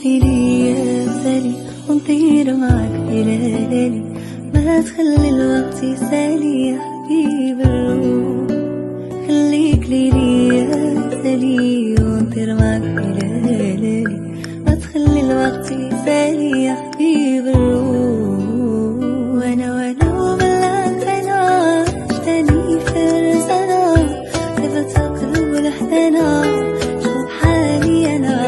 ليلي يا سالي ونطير معك ليالي، ما تخلي الوقت يسالي يا حبيب الروح. خليك ليلي يا سالي ونطير معك ليالي، ما تخلي الوقت يسالي يا حبيب الروح. وانا وبلاك انا اشتاني فرزنا، ثبت القلب لحدنا شوف حالي انا.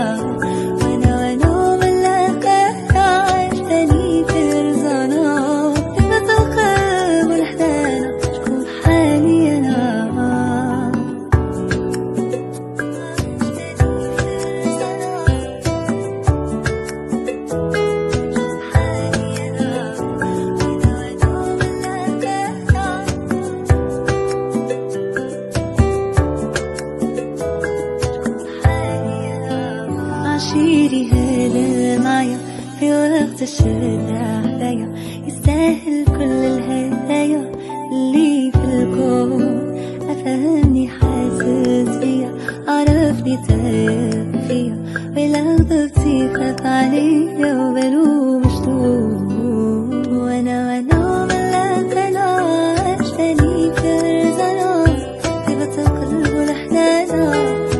عشيري هذا معايا في وقت الشدة عليا، يستاهل كل الهدايا اللي في الكون. أفهمني حاسس فيا، عرفني تايه فيا، ولو ضبطي خاف عليا وبلو مشتوق. وانا ملاك انا اشتاني فرزنا، ثبت القلب لحدانا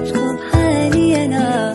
شكون حالي انا.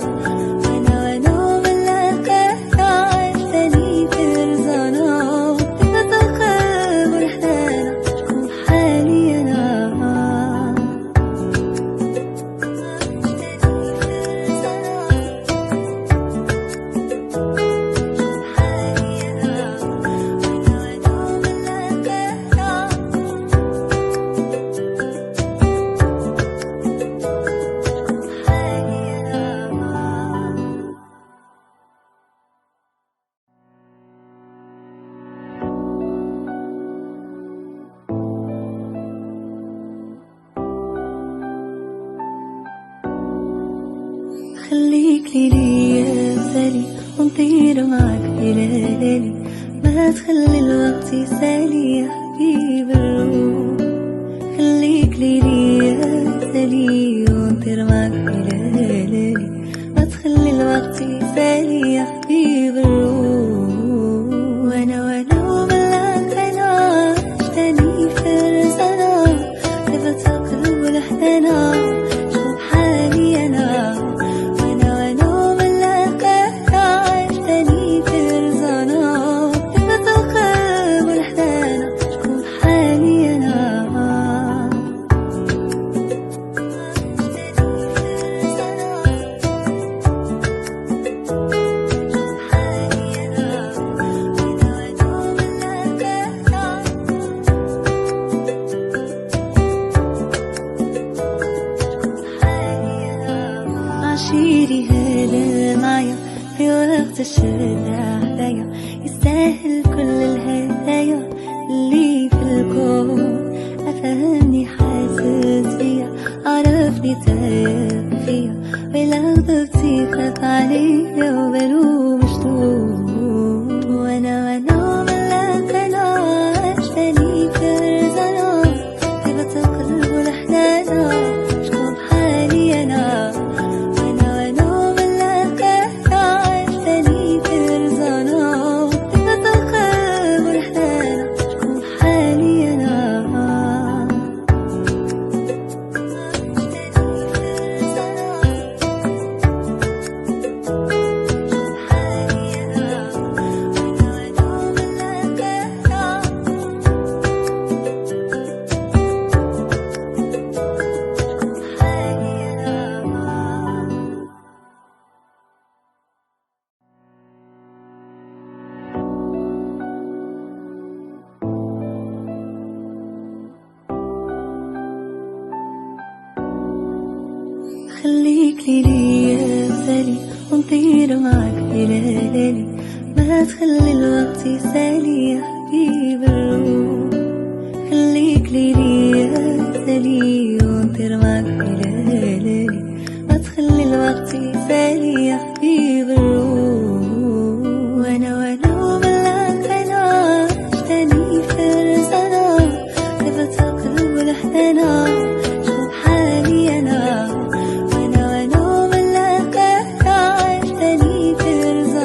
خليك ليلي يا سالي ونطير معك ليالي، ما تخلي الوقت يسالي يا حبيب الروح. خليك ليلي يا سالي ونطير معك ليالي، ما تخلي الوقت يسالي يا حبيب الروح. وانا وبلاك انا اشتاني فرزنا، ثبت القلب لحدنا شوف حالي انا. عشيري هذا معايا في وقت الشدة عليا، يستاهل كل الهدايا اللي في الكون. أفهمني حاسس فيا، عرفني تايه فيا، ولو ضبطي خاف عليا وبلو مشتوق. وانا ملاك انا اشتاني فرزنا، ثبت القلب لحدانا شكون حالي انا. خليك ليلي يا سالي ونطير معك ليالي، ما تخلي الوقت يسالي يا حبيب الروح. خليك ليلي يا سالي ونطير معك ليالي، ما تخلي الوقت يسالي يا حبيب الروح. وانا وبلاك انا اشتاني فرزنا، ثبت القلب لحدنا شوف حالي انا. وانا وبلاك انا اشتاني فرزنا،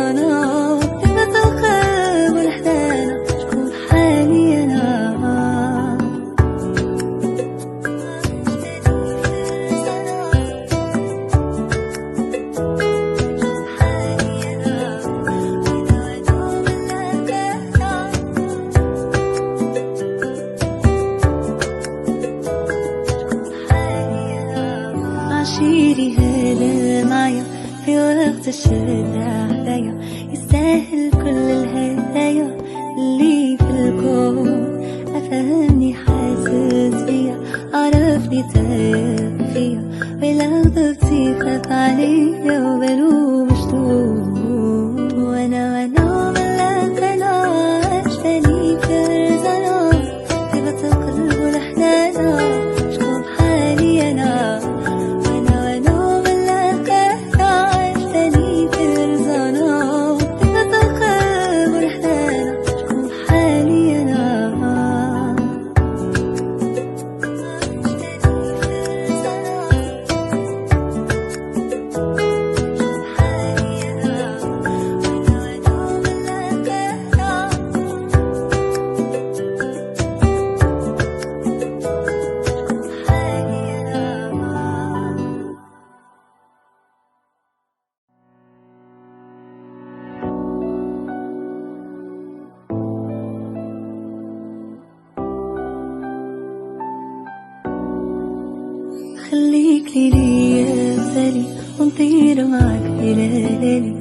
خليك لي يا سالي ونطير معك إلى ليالي،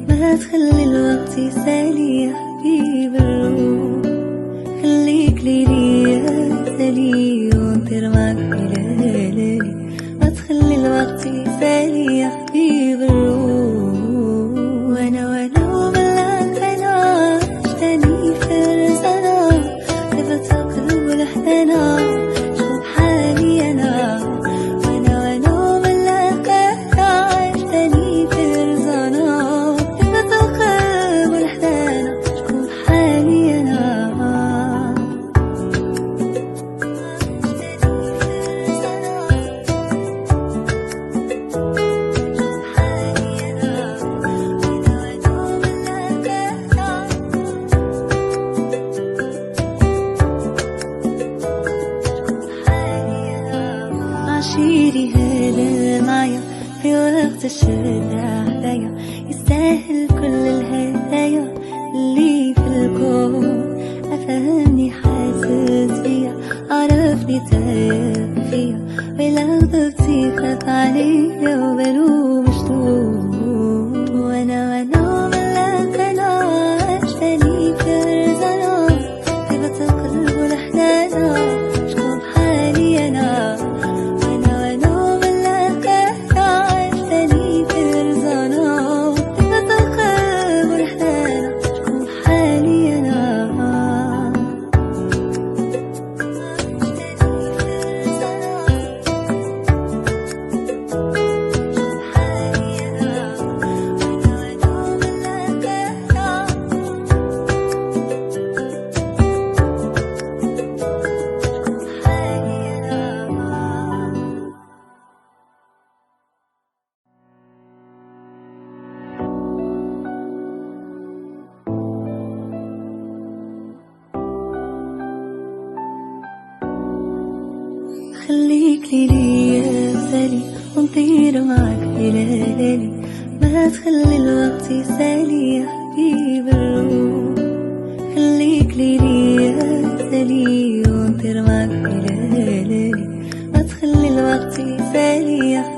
ما تخلي الوقت يسالي يا حبيب الروح. خليك لي يا سالي ونطير معك إلى ليالي، ما تخلي الوقت يسالي يا حبيب الروح. وانا وبلاك انا عشتني فرسنا، ثبت القلب لحدنا شوف حالي انا. وانا وبلاك انا عشتني فرسنا، ثبت القلب لحدنا شوف حالي انا. عشيري هذا معايا في وقت الشدة عليا، يستاهل كل الهدايا اللي في الكون. أفهمني حاسس فيا، عرفني تايه فيا، ولو غضبتي خاف عليا وبلوم مشتوق. وانا ملاك انا عشتني فرزنا، هبت القلب لحدانا شكون حالي انا. خليك لي يا سالي ونطير معك إلى ليالي، ما تخلي الوقت يسالي يا حبيب الروح. خليك لي يا سالي ونطير معك إلى ليالي، ما تخلي الوقت يسالي يا